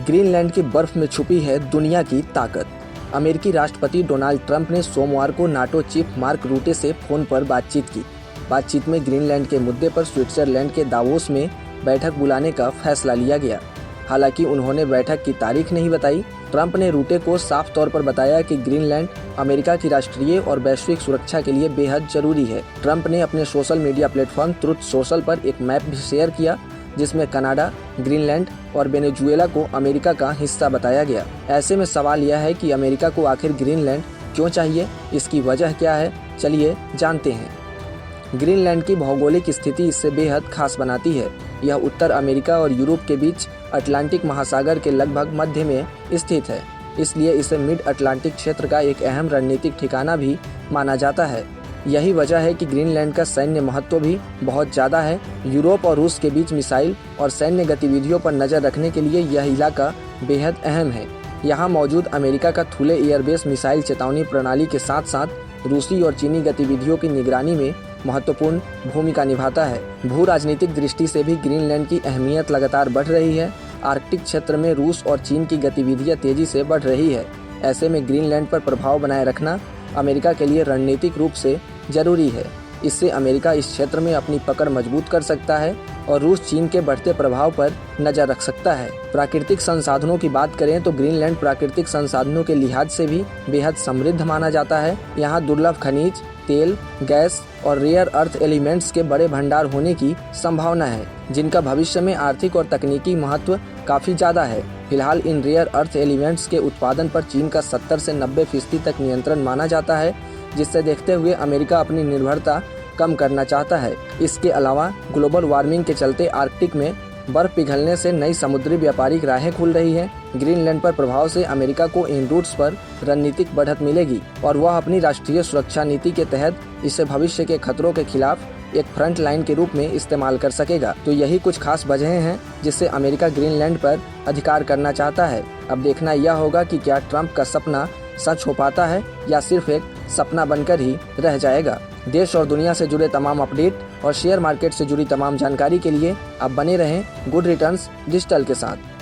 Greenland की बर्फ में छुपी है दुनिया की ताकत। अमेरिकी राष्ट्रपति डोनाल्ड ट्रंप ने सोमवार को नाटो चीफ मार्क रूटे से फोन पर बातचीत की। बातचीत में ग्रीनलैंड के मुद्दे पर स्विट्जरलैंड के दावोस में बैठक बुलाने का फैसला लिया गया। हालांकि उन्होंने बैठक की तारीख नहीं बताई। ट्रंप ने रूटे को साफ तौर पर बताया कि ग्रीनलैंड अमेरिका की राष्ट्रीय और वैश्विक सुरक्षा के लिए बेहद जरूरी है। ट्रंप ने अपने social media platform truth social पर एक मैप भी शेयर किया, जिसमें कनाडा, ग्रीनलैंड और वेनेजुएला को अमेरिका का हिस्सा बताया गया। ऐसे में सवाल यह है कि अमेरिका को आखिर ग्रीनलैंड क्यों चाहिए, इसकी वजह क्या है, चलिए जानते हैं। ग्रीनलैंड की भौगोलिक स्थिति इससे बेहद खास बनाती है। यह उत्तर अमेरिका और यूरोप के बीच अटलांटिक महासागर के लगभग मध्य में स्थित है, इसलिए इसे मिड अटलांटिक क्षेत्र का एक अहम रणनीतिक ठिकाना भी माना जाता है। यही वजह है कि ग्रीनलैंड का सैन्य महत्व भी बहुत ज़्यादा है। यूरोप और रूस के बीच मिसाइल और सैन्य गतिविधियों पर नज़र रखने के लिए यह इलाका बेहद अहम है। यहाँ मौजूद अमेरिका का थुले एयरबेस मिसाइल चेतावनी प्रणाली के साथ साथ रूसी और चीनी गतिविधियों की निगरानी में महत्वपूर्ण भूमिका निभाता है। भू राजनीतिक दृष्टि से भी ग्रीनलैंड की अहमियत लगातार बढ़ रही है। आर्कटिक क्षेत्र में रूस और चीन की गतिविधियां तेजी से बढ़ रही है। ऐसे में ग्रीनलैंड पर प्रभाव बनाए रखना अमेरिका के लिए रणनीतिक रूप से जरूरी है। इससे अमेरिका इस क्षेत्र में अपनी पकड़ मजबूत कर सकता है और रूस चीन के बढ़ते प्रभाव पर नजर रख सकता है। प्राकृतिक संसाधनों की बात करें तो ग्रीनलैंड प्राकृतिक संसाधनों के लिहाज से भी बेहद समृद्ध माना जाता है। यहाँ दुर्लभ खनिज, तेल, गैस और रेयर अर्थ एलिमेंट्स के बड़े भंडार होने की संभावना है, जिनका भविष्य में आर्थिक और तकनीकी महत्व काफी ज्यादा है। फिलहाल इन रेयर अर्थ एलिमेंट्स के उत्पादन पर चीन का 70 से 90% तक नियंत्रण माना जाता है, जिससे देखते हुए अमेरिका अपनी निर्भरता कम करना चाहता है। इसके अलावा ग्लोबल वार्मिंग के चलते आर्कटिक में बर्फ पिघलने से नई समुद्री व्यापारिक राहें खुल रही हैं। ग्रीनलैंड पर प्रभाव से अमेरिका को इन रूट्स पर रणनीतिक बढ़त मिलेगी और वह अपनी राष्ट्रीय सुरक्षा नीति के तहत इसे भविष्य के खतरों के खिलाफ एक फ्रंट लाइन के रूप में इस्तेमाल कर सकेगा। तो यही कुछ खास वजहें हैं जिससे अमेरिका ग्रीनलैंड पर अधिकार करना चाहता है। अब देखना यह होगा कि क्या ट्रंप का सपना सच हो पाता है या सिर्फ एक सपना बनकर ही रह जाएगा। देश और दुनिया से जुड़े तमाम अपडेट और शेयर मार्केट से जुड़ी तमाम जानकारी के लिए आप बने रहें गुड रिटर्न्स डिजिटल के साथ।